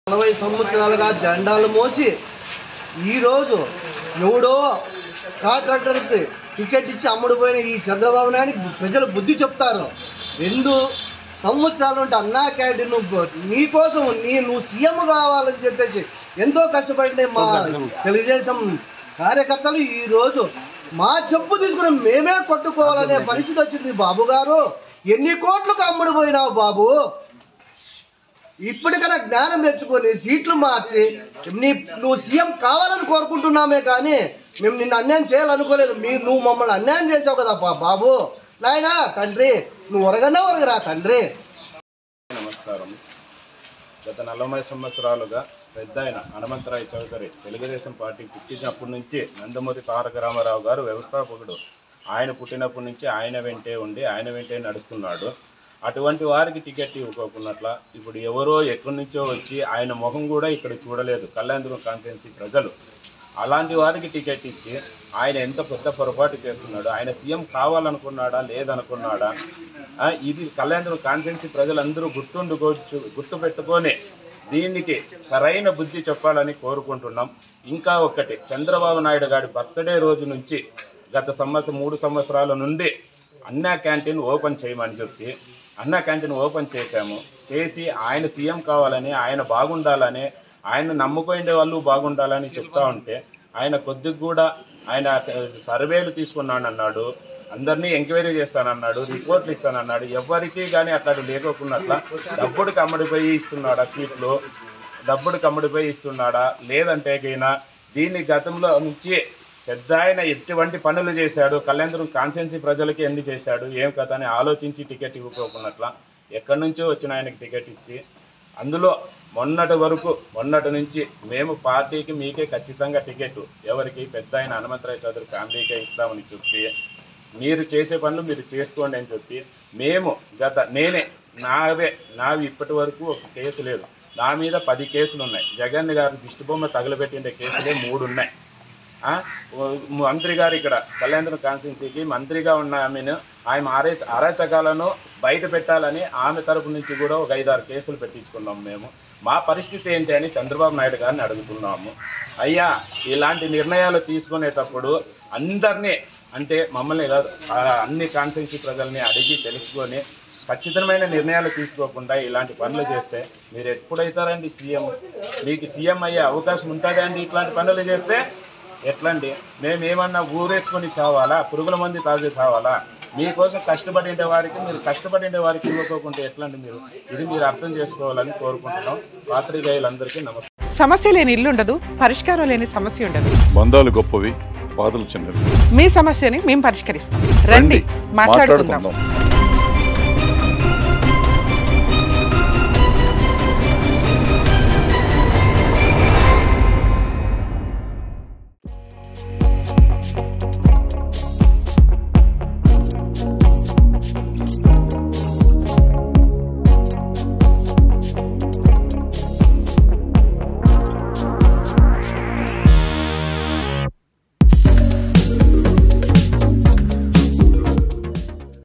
40 సంవత్సరాలుగా జెండాలు మోసి ఈరోజు ఎవడో కాంట్రాక్టర్కి టికెట్ ఇచ్చి అమ్ముడుపోయిన ఈ చంద్రబాబు నాయుడు ప్రజలు బుద్ధి చెప్తారు. 2 సంవత్సరాలు ఉంటే అన్నా క్యాంటీన్ నీకోసం నువ్వు సీఎం కావాలని చెప్పేసి ఎంతో కష్టపడిన మా తెలుగుదేశం కార్యకర్తలు ఈరోజు మా చెప్పు తీసుకుని మేమే కొట్టుకోవాలనే పరిస్థితి వచ్చింది. బాబు గారు ఎన్ని కోట్లకు అమ్ముడుపోయినావు బాబు? ఇప్పటికైనా జ్ఞానం తెచ్చుకొని సీట్లు మార్చి నువ్వు సీఎం కావాలని కోరుకుంటున్నామే కానీ మేము నిన్ను అన్యాయం చేయాలనుకోలేదు. నువ్వు మమ్మల్ని అన్యాయం చేసావు కదా బాబు. నాయనా తండ్రి నువ్వు ఒరగరా తండ్రి. నమస్కారం. గత 40 సంవత్సరాలుగా పెద్ద ఆయన హనుమంతరాయ చౌదరి తెలుగుదేశం పార్టీ పుట్టినప్పటి నుంచి నందమూరి తారక రామారావు గారు వ్యవస్థాపకుడు. ఆయన పుట్టినప్పటి నుంచి ఆయన వెంటే ఉండి ఆయన వెంటే నడుస్తున్నాడు. అటువంటి వారికి టికెట్ ఇవ్వకోకున్నట్ల ఇప్పుడు ఎవరో ఎక్కడి నుంచో వచ్చి ఆయన ముఖం కూడా ఇక్కడ చూడలేదు కళ్యాణదుర్గం కాన్స్టిట్యున్సీ ప్రజలు. అలాంటి వారికి టికెట్ ఇచ్చి ఆయన ఎంత పెద్ద పొరపాటు చేస్తున్నాడు. ఆయన సీఎం కావాలనుకున్నాడా లేదనుకున్నాడా? ఇది కళ్యాణదుర్గం కాన్స్టిట్యున్సీ ప్రజలందరూ గుర్తుపెట్టుకొని దీనికి సరైన బుద్ధి చెప్పాలని కోరుకుంటున్నాం. ఇంకా ఒక్కటి, చంద్రబాబు నాయుడు గారి బర్త్డే రోజు నుంచి గత 3 సంవత్సరాల నుండి అన్నా క్యాంటీన్ ఓపెన్ చేయమని చెప్పి అన్నా క్యాంటీన్ ఓపెన్ చేసి ఆయన సీఎం కావాలని, ఆయన బాగుండాలని, ఆయన నమ్ముకునే వాళ్ళు బాగుండాలని చెప్తా ఉంటే ఆయన కొద్దిగా కూడా ఆయన సర్వేలు తీసుకున్నానన్నాడు, అందరినీ ఎంక్వైరీ చేస్తానన్నాడు, రిపోర్ట్లు ఇస్తానన్నాడు. ఎవరికి కానీ అట్లా లేకోకున్నట్ల డబ్బుడికి అమ్ముడిపోయి ఇస్తున్నాడా సీట్లు? డబ్బుడికి అమ్ముడిపోయి ఇస్తున్నాడా? లేదంటే కైనా దీన్ని గతంలో నుంచి పెద్ద ఆయన ఎటువంటి పనులు చేశాడు, కళ్యాణదుర్గం కాన్స్టిట్యున్సీ ప్రజలకి ఎన్ని చేశాడు, ఏం కథ అని ఆలోచించి టికెట్ ఇవ్వకోకున్నట్ల ఎక్కడి నుంచో వచ్చిన ఆయనకి టికెట్ ఇచ్చి అందులో మొన్నటి నుంచి మేము పార్టీకి మీకే ఖచ్చితంగా టికెట్ ఎవరికి పెద్ద ఆయన హనుమంతరాయ చౌదరి ఫ్యామిలీకే ఇస్తామని చెప్పి మీరు చేసే పనులు మీరు చేసుకోండి అని చెప్పి మేము నావి ఇప్పటి వరకు ఒక కేసు లేదు. నా మీద 10 కేసులు ఉన్నాయి. జగన్ గారు దిష్టిబొమ్మ తగలబెట్టిన కేసులే 3 ఉన్నాయి. మంత్రి గారు ఇక్కడ కళ్యాణదుర్గం కాన్స్టిట్యున్సీకి మంత్రిగా ఉన్న ఆమె అరాచకాలను బయట పెట్టాలని ఆమె తరపు నుంచి కూడా ఒక 5-6 కేసులు పెట్టించుకున్నాము. మేము మా పరిస్థితి ఏంటి అని చంద్రబాబు నాయుడు గారిని అడుగుతున్నాము. అయ్యా, ఇలాంటి నిర్ణయాలు తీసుకునేటప్పుడు అందరినీ అంటే మమ్మల్ని కాదు అన్ని కాన్స్టిట్యున్సీ ప్రజల్ని అడిగి తెలుసుకొని ఖచ్చితమైన నిర్ణయాలు తీసుకోకుండా ఇలాంటి పనులు చేస్తే మీరు ఎప్పుడైతారండి సీఎం? మీకు సీఎం అయ్యే అవకాశం ఉంటుందా అండి? ఇట్లాంటి పనులు చేస్తే ఎట్లండి? మేమేమన్నా ఊరేసుకొని చావాలా? పురుగుల మంది తాగి చావాలా? మీకోసం కష్టపడే వారికి ఇవ్వకోకుంటే ఎట్లండి? ఇది మీరు అర్థం చేసుకోవాలని కోరుకుంటున్నాం. పాత్రికేయులందరికీ నమస్కారం. సమస్య లేని ఇల్లు ఉండదు, పరిష్కారం లేని సమస్య ఉండదు. బంధాలు గొప్పవి, బాధలు చిన్నవి. మీ సమస్యని మేము పరిష్కరిస్తాం. రండి, మాట్లాడుకుందాం.